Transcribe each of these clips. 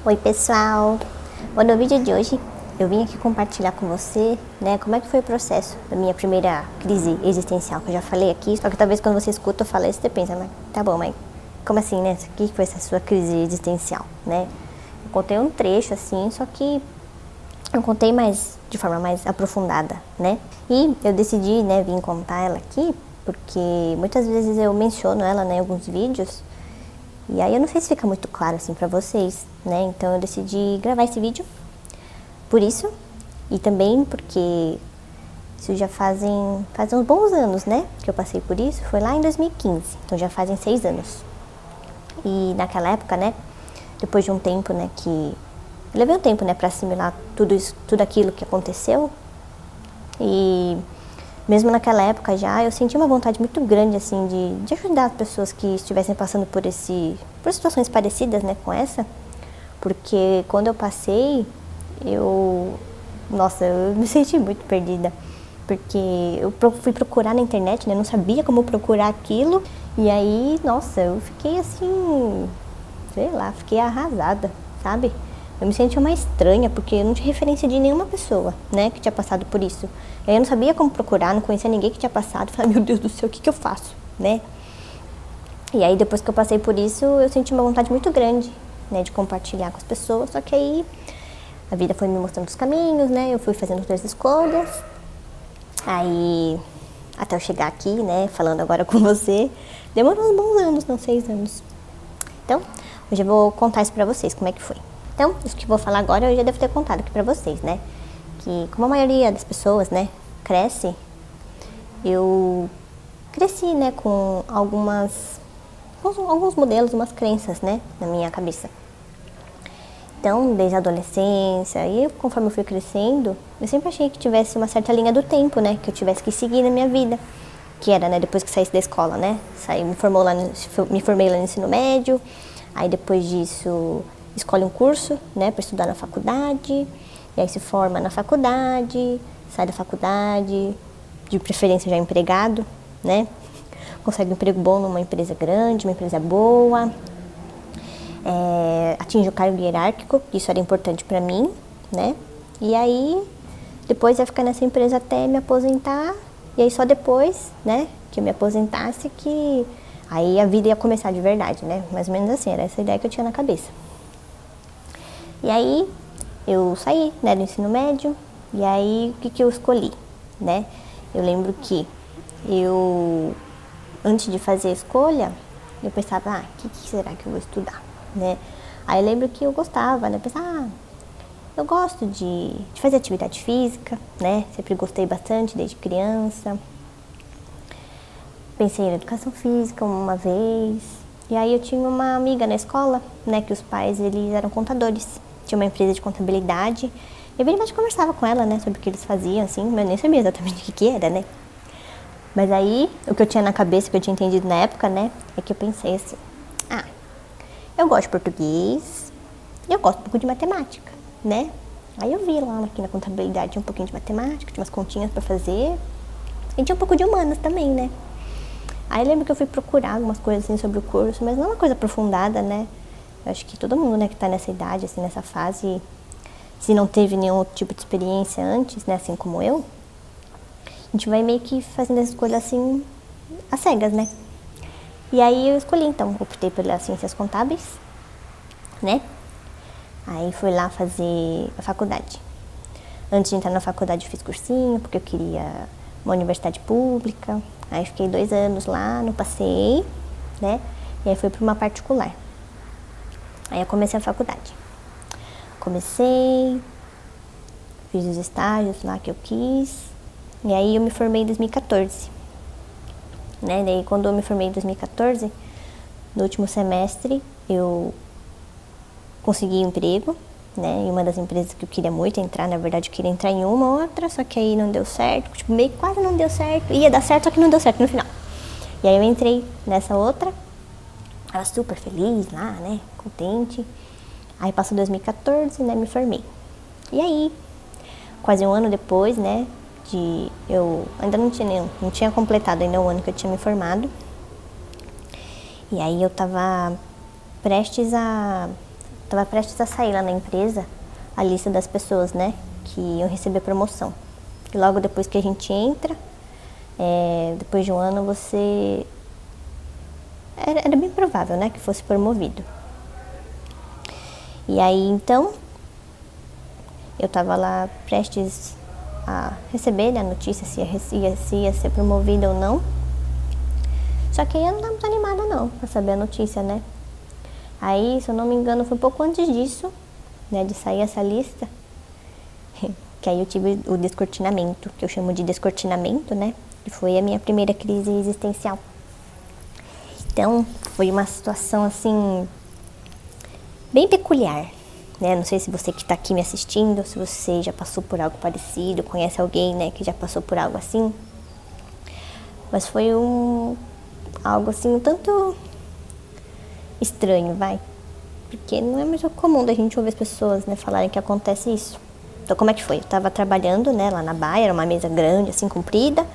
Oi pessoal, bom, no vídeo de hoje eu vim aqui compartilhar com você, né, como é que foi o processo da minha primeira crise existencial, que eu já falei aqui, só que talvez quando você escuta eu falei, você pensa, mas tá bom, mas como assim, né, o que foi essa sua crise existencial, né? Eu contei um trecho assim, só que eu contei mais, de forma mais aprofundada, né? E eu decidi, né, vir contar ela aqui, porque muitas vezes eu menciono ela, né, em alguns vídeos, e aí eu não sei se fica muito claro assim pra vocês, né? Então eu decidi gravar esse vídeo por isso, e também porque isso já fazem uns bons anos, né? Que eu passei por isso, foi lá em 2015, então já fazem 6 anos. E naquela época, né, depois de um tempo, né, que eu levei um tempo, né, pra assimilar tudo isso, tudo aquilo que aconteceu. E mesmo naquela época já, eu senti uma vontade muito grande, assim, de ajudar as pessoas que estivessem passando por situações parecidas, né, com essa. Porque quando eu passei, nossa, eu me senti muito perdida. Porque eu fui procurar na internet, né, não sabia como procurar aquilo. E aí, nossa, eu fiquei assim, sei lá, fiquei arrasada, sabe? Eu me senti uma estranha, porque eu não tinha referência de nenhuma pessoa, né, que tinha passado por isso. Eu não sabia como procurar, não conhecia ninguém que tinha passado. Falei, meu Deus do céu, o que eu faço, né? E aí, depois que eu passei por isso, eu senti uma vontade muito grande, né, de compartilhar com as pessoas. Só que aí, a vida foi me mostrando os caminhos, né, eu fui fazendo outras escolhas. Aí, até eu chegar aqui, né, falando agora com você, demorou uns bons anos, não, 6 anos. Então, hoje eu vou contar isso pra vocês, como é que foi. Então, isso que eu vou falar agora, eu já devo ter contado aqui pra vocês, né? Que como a maioria das pessoas, né, cresce, eu cresci, né, com alguns modelos, umas crenças, né, na minha cabeça. Então, desde a adolescência, e conforme eu fui crescendo, eu sempre achei que tivesse uma certa linha do tempo, né, que eu tivesse que seguir na minha vida. Que era, né, depois que saísse da escola, né, me formei lá no ensino médio, aí depois disso escolhe um curso, né, para estudar na faculdade, e aí se forma na faculdade, sai da faculdade, de preferência já empregado, né, consegue um emprego bom numa empresa grande, uma empresa boa, atinge o cargo hierárquico, isso era importante para mim, né, e aí depois ia ficar nessa empresa até me aposentar, e aí só depois, né, que eu me aposentasse que aí a vida ia começar de verdade, né, mais ou menos assim, era essa ideia que eu tinha na cabeça. E aí eu saí, né, do ensino médio, e aí o que eu escolhi, né? Eu lembro que antes de fazer a escolha, eu pensava, o que será que eu vou estudar, né? Aí eu lembro que eu gostava, né, pensava, eu gosto de fazer atividade física, né? Sempre gostei bastante desde criança. Pensei em educação física uma vez. E aí eu tinha uma amiga na escola, né, que os pais, eles eram contadores. Tinha uma empresa de contabilidade. Eu vira e mexe conversava com ela, né, sobre o que eles faziam, assim, mas eu nem sabia exatamente o que era, né. Mas aí, o que eu tinha na cabeça, o que eu tinha entendido na época, né, é que eu pensei assim, eu gosto de português e eu gosto um pouco de matemática, né. Aí eu vi lá aqui na contabilidade, tinha um pouquinho de matemática, tinha umas continhas pra fazer. E tinha um pouco de humanas também, né. Aí eu lembro que eu fui procurar algumas coisas assim sobre o curso, mas não é uma coisa aprofundada, né? Eu acho que todo mundo, né, que tá nessa idade, assim, nessa fase, se não teve nenhum outro tipo de experiência antes, né, assim como eu, a gente vai meio que fazendo essa escolha assim, às cegas, né? E aí eu escolhi, então, optei pelas ciências contábeis, né? Aí fui lá fazer a faculdade. Antes de entrar na faculdade eu fiz cursinho, porque eu queria uma universidade pública. Aí fiquei 2 anos lá, não passei, né? E aí fui para uma particular. Aí eu comecei a faculdade. Comecei, fiz os estágios lá que eu quis. E aí eu me formei em 2014. Né? Daí quando eu me formei em 2014, no último semestre, eu consegui emprego, né, em uma das empresas que eu queria muito entrar. Na verdade eu queria entrar em uma outra, só que aí não deu certo, tipo, meio que quase não deu certo, ia dar certo, só que não deu certo no final. E aí eu entrei nessa outra, tava super feliz lá, né, contente. Aí passou 2014, né, me formei. E aí, quase um ano depois, né, eu ainda não tinha completado ainda o ano que eu tinha me formado. E aí eu tava prestes a Tava prestes a sair lá na empresa a lista das pessoas, né, que iam receber promoção. E logo depois que a gente entra, depois de um ano, você... Era bem provável, né, que fosse promovido. E aí, então, eu tava lá prestes a receber, né, a notícia se ia ser promovida ou não. Só que aí eu não estava muito animada não, pra saber a notícia, né. Aí, se eu não me engano, foi um pouco antes disso, né, de sair essa lista, que aí eu tive o descortinamento, que eu chamo de descortinamento, né, que foi a minha primeira crise existencial. Então, foi uma situação, assim, bem peculiar, né, não sei se você que está aqui me assistindo, se você já passou por algo parecido, conhece alguém, né, que já passou por algo assim, mas foi algo, assim, um tanto estranho, porque não é muito comum da gente ouvir as pessoas, né, falarem que acontece isso. Então, como é que foi? Eu tava trabalhando, né, lá na baia, era uma mesa grande, assim, comprida,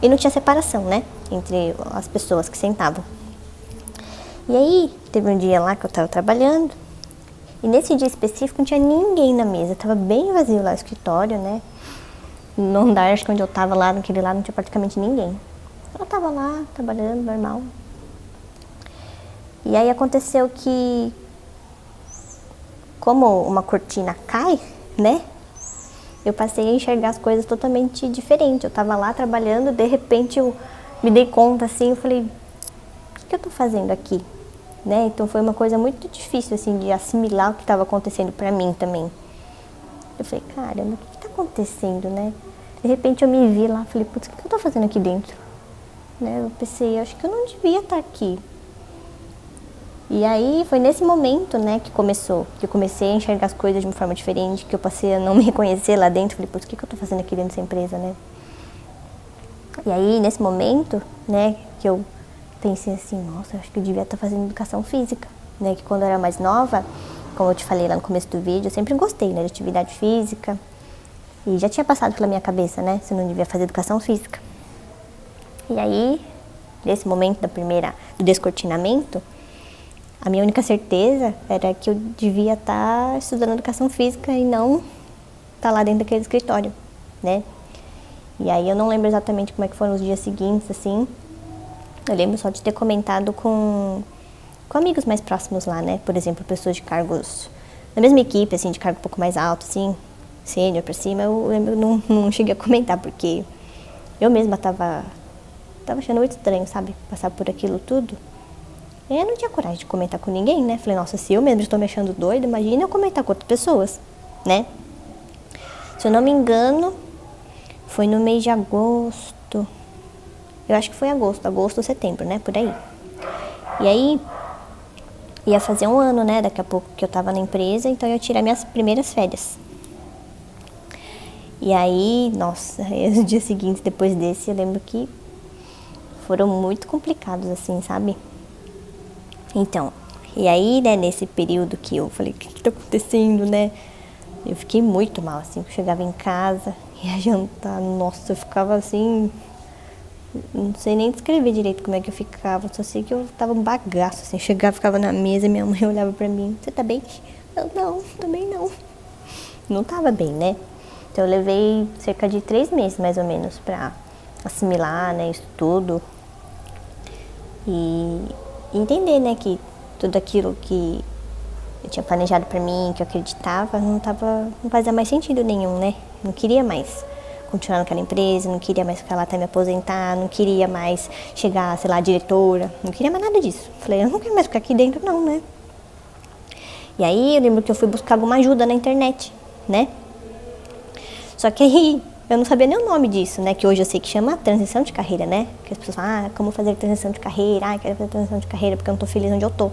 e não tinha separação, né, entre as pessoas que sentavam. E aí, teve um dia lá que eu tava trabalhando, e nesse dia específico não tinha ninguém na mesa, tava bem vazio lá o escritório, né, no andar, acho que onde eu tava lá, naquele lado, não tinha praticamente ninguém. Eu tava lá, trabalhando, normal. E aí aconteceu que, como uma cortina cai, né, eu passei a enxergar as coisas totalmente diferente. Eu tava lá trabalhando, de repente eu me dei conta, assim, eu falei, o que eu tô fazendo aqui? Né? Então foi uma coisa muito difícil, assim, de assimilar o que estava acontecendo pra mim também. Eu falei, caramba, o que tá acontecendo, né? De repente eu me vi lá, falei, putz, o que eu tô fazendo aqui dentro? Né? Eu pensei, acho que eu não devia estar aqui. E aí foi nesse momento, né, que eu comecei a enxergar as coisas de uma forma diferente, que eu passei a não me reconhecer lá dentro. Falei, putz, o que eu tô fazendo aqui dentro dessa empresa, né? E aí, nesse momento, né, que eu pensei assim, nossa, acho que eu devia estar fazendo educação física, né, que quando eu era mais nova, como eu te falei lá no começo do vídeo, eu sempre gostei, né, de atividade física. E já tinha passado pela minha cabeça, né, se eu não devia fazer educação física. E aí, nesse momento do descortinamento, a minha única certeza era que eu devia estar estudando educação física e não estar lá dentro daquele escritório, né? E aí eu não lembro exatamente como é que foram os dias seguintes, assim. Eu lembro só de ter comentado com amigos mais próximos lá, né? Por exemplo, pessoas de cargos da mesma equipe, assim, de cargo um pouco mais alto, assim, sênior pra cima. Eu lembro, não cheguei a comentar, porque eu mesma tava achando muito estranho, sabe? Passar por aquilo tudo. Eu não tinha coragem de comentar com ninguém, né? Falei, nossa, se eu mesmo estou me achando doida, imagina eu comentar com outras pessoas, né? Se eu não me engano, foi no mês de agosto. Eu acho que foi agosto ou setembro, né? Por aí. E aí, ia fazer um ano, né? Daqui a pouco que eu tava na empresa, então eu ia tirar minhas primeiras férias. E aí, nossa, os dias seguintes, depois desse, eu lembro que foram muito complicados, assim, sabe? Então, e aí, né, nesse período que eu falei, o que tá acontecendo, né? Eu fiquei muito mal, assim, eu chegava em casa, ia jantar, nossa, eu ficava assim, não sei nem descrever direito como é que eu ficava, só sei que eu tava um bagaço, assim, chegava, ficava na mesa, minha mãe olhava pra mim, você tá bem? Eu, não, também não. Não tava bem, né? Então eu levei cerca de 3 meses, mais ou menos, pra assimilar, né, isso tudo. E entender, né, que tudo aquilo que eu tinha planejado pra mim, que eu acreditava, não fazia mais sentido nenhum, né? Não queria mais continuar naquela empresa, não queria mais ficar lá até me aposentar, não queria mais chegar, sei lá, diretora, não queria mais nada disso. Falei, eu não quero mais ficar aqui dentro não, né? E aí eu lembro que eu fui buscar alguma ajuda na internet, né? Só que aí eu não sabia nem o nome disso, né? Que hoje eu sei que chama transição de carreira, né? Que as pessoas falam, como fazer transição de carreira? Quero fazer transição de carreira porque eu não tô feliz onde eu tô.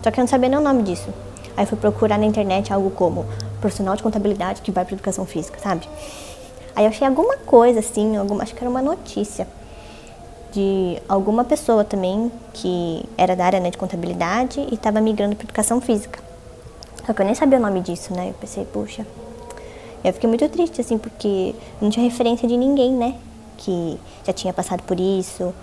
Só que eu não sabia nem o nome disso. Aí fui procurar na internet algo como profissional de contabilidade que vai pra educação física, sabe? Aí eu achei alguma coisa assim, acho que era uma notícia de alguma pessoa também que era da área, né, de contabilidade e estava migrando pra educação física. Só que eu nem sabia o nome disso, né? Eu pensei, puxa... Eu fiquei muito triste, assim, porque não tinha referência de ninguém, né, que já tinha passado por isso,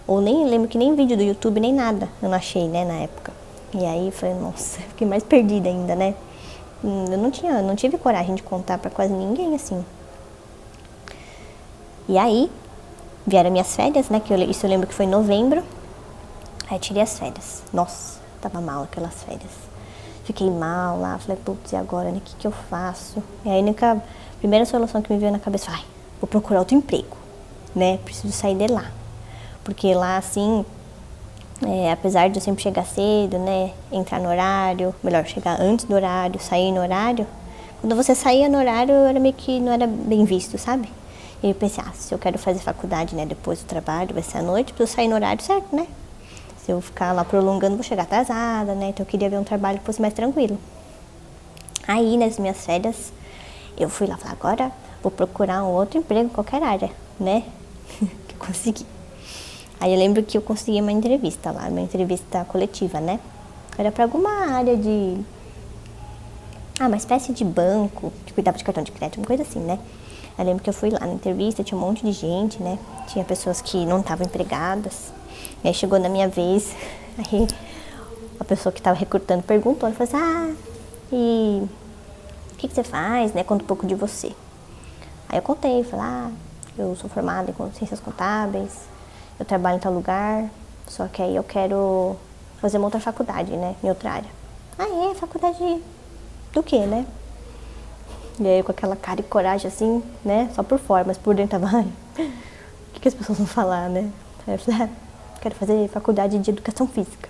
ou nem lembro que nem vídeo do YouTube, nem nada, eu não achei, né, na época. E aí foi, nossa, fiquei mais perdida ainda, né? Eu não tive coragem de contar pra quase ninguém, assim. E aí, vieram minhas férias, né? Isso eu lembro que foi em novembro. Aí tirei as férias. Nossa, tava mal aquelas férias. Fiquei mal lá, falei, putz, e agora, né? O que eu faço? E aí, a primeira solução que me veio na cabeça foi, vou procurar outro emprego, né? Preciso sair de lá. Porque lá, assim, apesar de eu sempre chegar cedo, né? Entrar no horário, melhor, chegar antes do horário, sair no horário. Quando você saía no horário, era meio que não era bem visto, sabe? E eu pensei, se eu quero fazer faculdade, né? Depois do trabalho, vai ser à noite, preciso sair no horário certo, né? Se eu ficar lá prolongando, vou chegar atrasada, né? Então eu queria ver um trabalho que fosse mais tranquilo. Aí, nas minhas férias, eu fui lá e falei, agora vou procurar um outro emprego em qualquer área, né? Que eu consegui. Aí eu lembro que eu consegui uma entrevista lá, uma entrevista coletiva, né? Era para alguma área de... uma espécie de banco, que cuidava de cartão de crédito, uma coisa assim, né? Eu lembro que eu fui lá na entrevista, tinha um monte de gente, né? Tinha pessoas que não estavam empregadas. E aí chegou na minha vez, aí a pessoa que estava recrutando perguntou, ela falou assim, e o que você faz, né? Conta um pouco de você. Aí eu contei, falei, eu sou formada em ciências contábeis, eu trabalho em tal lugar, só que aí eu quero fazer uma outra faculdade, né? Em outra área. Faculdade do quê, né? E aí com aquela cara e coragem assim, né? Só por fora, mas por dentro tava, o que as pessoas vão falar, né? Aí eu falei, quero fazer faculdade de educação física.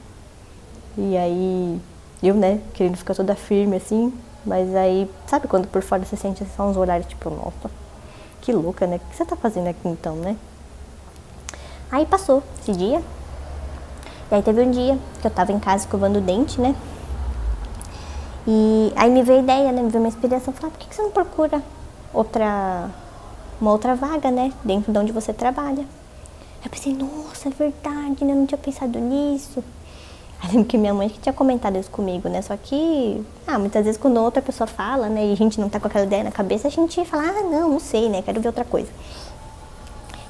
E aí, eu, né, querendo ficar toda firme assim, mas aí, sabe quando por fora você sente só uns olhares tipo, nossa, que louca, né? O que você tá fazendo aqui então, né? Aí passou esse dia, e aí teve um dia que eu tava em casa escovando o dente, né? E aí me veio a ideia, né? Me veio uma inspiração, falar, por que você não procura uma outra vaga, né? Dentro de onde você trabalha. Eu pensei, nossa, é verdade, né? Eu não tinha pensado nisso. Eu lembro que minha mãe que tinha comentado isso comigo, né? Só que, muitas vezes quando outra pessoa fala, né? E a gente não tá com aquela ideia na cabeça, a gente fala, não sei, né? Quero ver outra coisa.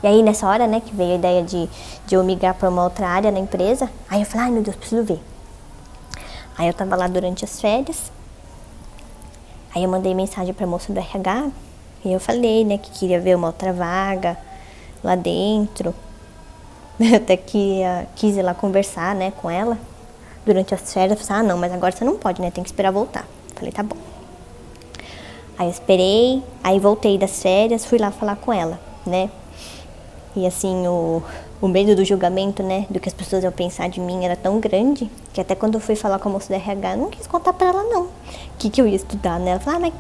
E aí, nessa hora, né, que veio a ideia de eu migrar pra uma outra área na empresa, aí eu falei, meu Deus, preciso ver. Aí eu tava lá durante as férias, aí eu mandei mensagem pra moça do RH, e eu falei, né, que queria ver uma outra vaga lá dentro. Até que quis ir lá conversar, né, com ela durante as férias. Eu falei, não, mas agora você não pode, né, tem que esperar voltar. Falei, tá bom. Aí eu esperei, aí voltei das férias, fui lá falar com ela, né. E assim, o medo do julgamento, né, do que as pessoas iam pensar de mim era tão grande, que até quando eu fui falar com a moça do RH, eu não quis contar pra ela, não, o que eu ia estudar, né. Ela falou, mas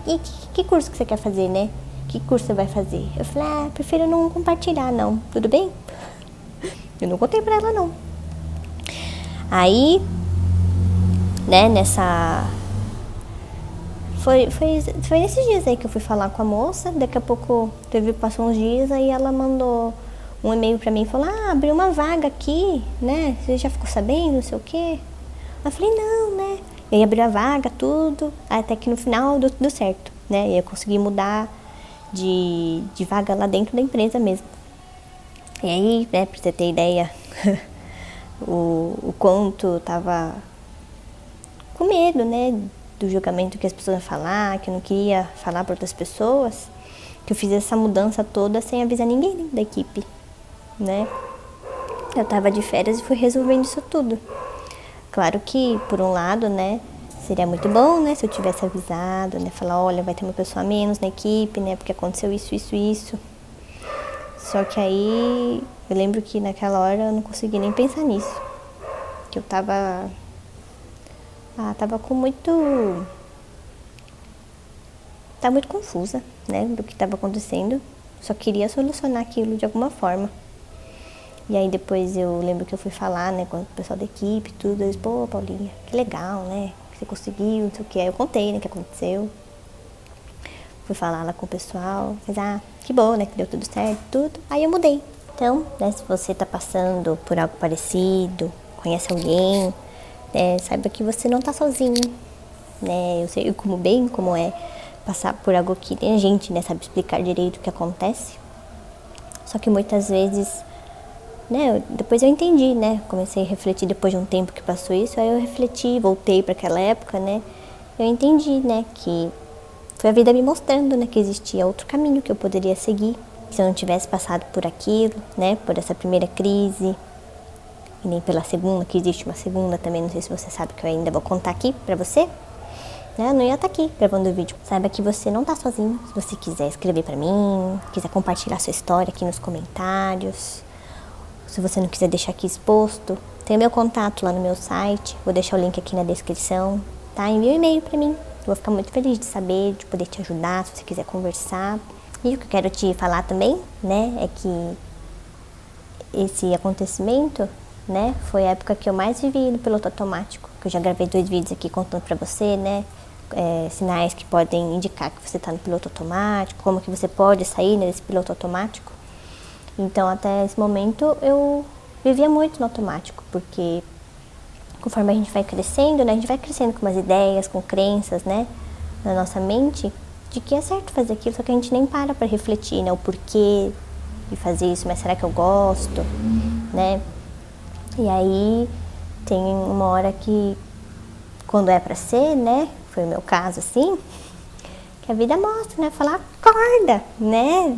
que curso que você quer fazer, né? Que curso você vai fazer? Eu falei, prefiro não compartilhar, não. Tudo bem? Eu não contei pra ela, não. Aí, né, Foi nesses dias aí que eu fui falar com a moça. Daqui a pouco passou uns dias, aí ela mandou um e-mail pra mim e falou, abriu uma vaga aqui, né? Você já ficou sabendo, não sei o quê? Eu falei, não, né? E aí abriu a vaga, tudo, até que no final deu certo, né? E eu consegui mudar de vaga lá dentro da empresa mesmo. E aí, né, pra você ter ideia, o quanto eu tava com medo, né, do julgamento que as pessoas iam falar, que eu não queria falar para outras pessoas, que eu fiz essa mudança toda sem avisar ninguém da equipe, né. Eu tava de férias e fui resolvendo isso tudo. Claro que, por um lado, né, seria muito bom, né, se eu tivesse avisado, né, falar, olha, vai ter uma pessoa a menos na equipe, né, porque aconteceu isso. Só que aí, eu lembro que naquela hora eu não consegui nem pensar nisso. Que eu tava com tava muito confusa, né, do que estava acontecendo. Só queria solucionar aquilo de alguma forma. E aí depois eu lembro que eu fui falar, né, com o pessoal da equipe e tudo. Eles, pô, Paulinha, que legal, né, que você conseguiu, não sei o que. Aí eu contei, né, o que aconteceu. Fui falar lá com o pessoal, mas que bom, né, que deu tudo certo, tudo. Aí eu mudei. Então, né, se você tá passando por algo parecido, conhece alguém, né, saiba que você não tá sozinho, né. Eu sei como é passar por algo que tem gente, né, sabe explicar direito o que acontece. Só que muitas vezes né, depois eu entendi, né, comecei a refletir depois de um tempo que passou isso, aí eu refleti, voltei para aquela época, né, eu entendi, né, que foi a vida me mostrando, né, que existia outro caminho que eu poderia seguir, se eu não tivesse passado por aquilo, né, por essa primeira crise, e nem pela segunda, que existe uma segunda também, não sei se você sabe, que eu ainda vou contar aqui pra você, né, eu não ia estar aqui gravando o vídeo. Saiba que você não tá sozinho, se você quiser escrever pra mim, quiser compartilhar sua história aqui nos comentários, se você não quiser deixar aqui exposto, tem meu contato lá no meu site, vou deixar o link aqui na descrição, tá? Envia um e-mail pra mim, eu vou ficar muito feliz de saber, de poder te ajudar, se você quiser conversar. E o que eu quero te falar também, né, é que esse acontecimento, né, foi a época que eu mais vivi no piloto automático, que eu já gravei 2 vídeos aqui contando pra você, né, sinais que podem indicar que você tá no piloto automático, como que você pode sair desse piloto automático. Então, até esse momento, eu vivia muito no automático, porque conforme a gente vai crescendo, né, a gente vai crescendo com umas ideias, com crenças, né, na nossa mente, de que é certo fazer aquilo, só que a gente nem para refletir, né, o porquê de fazer isso, mas será que eu gosto, né? E aí tem uma hora que, quando é pra ser, né, foi o meu caso assim, que a vida mostra, né, falar, acorda, né,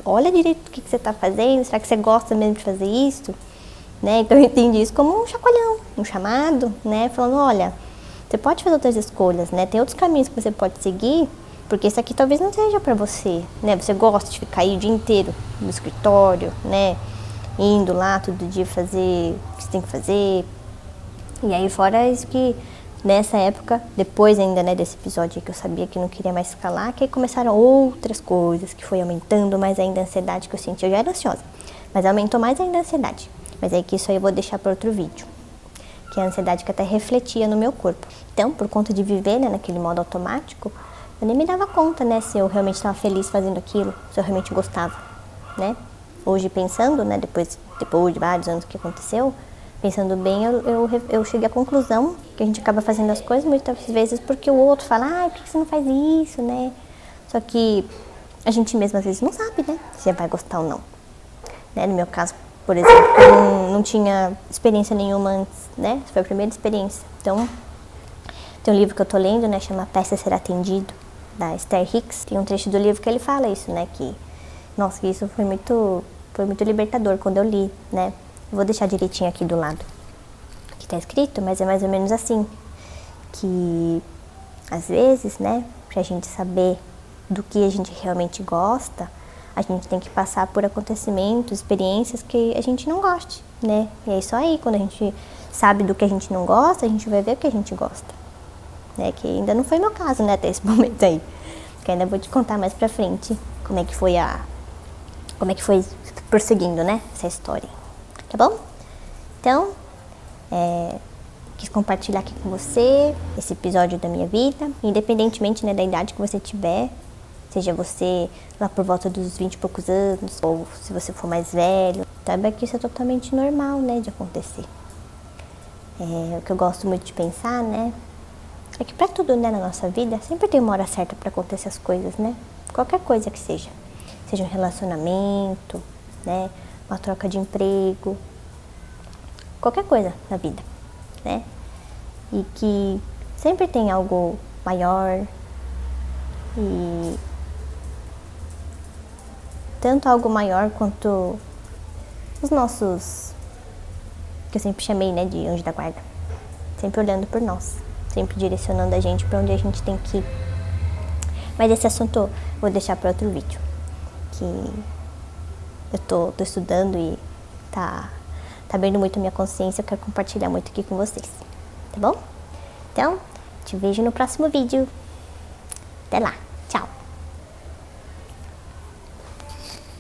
olha direito o que você tá fazendo, será que você gosta mesmo de fazer isso, né? Então eu entendi isso como um chacoalhão, um chamado, né, falando, olha, você pode fazer outras escolhas, né, tem outros caminhos que você pode seguir, porque esse aqui talvez não seja pra você, né, você gosta de ficar aí o dia inteiro no escritório, né, indo lá todo dia fazer o que você tem que fazer. E aí fora isso que nessa época, depois ainda, né, desse episódio que eu sabia que não queria mais ficar lá, que aí começaram outras coisas, que foi aumentando mais ainda a ansiedade que eu sentia. Eu já era ansiosa, mas aumentou mais ainda a ansiedade. Mas aí que isso aí eu vou deixar para outro vídeo, que é a ansiedade que até refletia no meu corpo. Então, por conta de viver, né, naquele modo automático, eu nem me dava conta, né, se eu realmente estava feliz fazendo aquilo, se eu realmente gostava, né. Hoje pensando, né, depois de vários anos que aconteceu, pensando bem, eu cheguei à conclusão que a gente acaba fazendo as coisas muitas vezes porque o outro fala, por que você não faz isso, né? Só que a gente mesmo às vezes não sabe, né, se vai gostar ou não. Né? No meu caso, por exemplo, eu não tinha experiência nenhuma antes, né? Essa foi a primeira experiência. Então, tem um livro que eu tô lendo, né, chama Peça Ser Atendido, da Esther Hicks. Tem um trecho do livro que ele fala isso, né, que, nossa, isso foi muito libertador quando eu li, né? Eu vou deixar direitinho aqui do lado que tá escrito, mas é mais ou menos assim, que às vezes, né, pra gente saber do que a gente realmente gosta, a gente tem que passar por acontecimentos, experiências que a gente não goste, né? E é só aí, quando a gente sabe do que a gente não gosta, a gente vai ver o que a gente gosta, né? Que ainda não foi meu caso, né, até esse momento aí. Que ainda vou te contar mais pra frente como é que foi prosseguindo, né, essa história. Tá bom? Então, quis compartilhar aqui com você esse episódio da minha vida, independentemente, né, da idade que você tiver, seja você lá por volta dos 20 e poucos anos, ou se você for mais velho, saiba que isso é totalmente normal, né, de acontecer. O que eu gosto muito de pensar, né, é que pra tudo, né, na nossa vida, sempre tem uma hora certa pra acontecer as coisas, né, qualquer coisa que seja um relacionamento, né, uma troca de emprego, qualquer coisa na vida, né? E que sempre tem algo maior e tanto algo maior quanto os nossos, que eu sempre chamei, né, de anjo da guarda, sempre olhando por nós, sempre direcionando a gente para onde a gente tem que ir. Mas esse assunto eu vou deixar para outro vídeo, que eu tô estudando e tá abrindo muito a minha consciência, eu quero compartilhar muito aqui com vocês, tá bom? Então, te vejo no próximo vídeo. Até lá!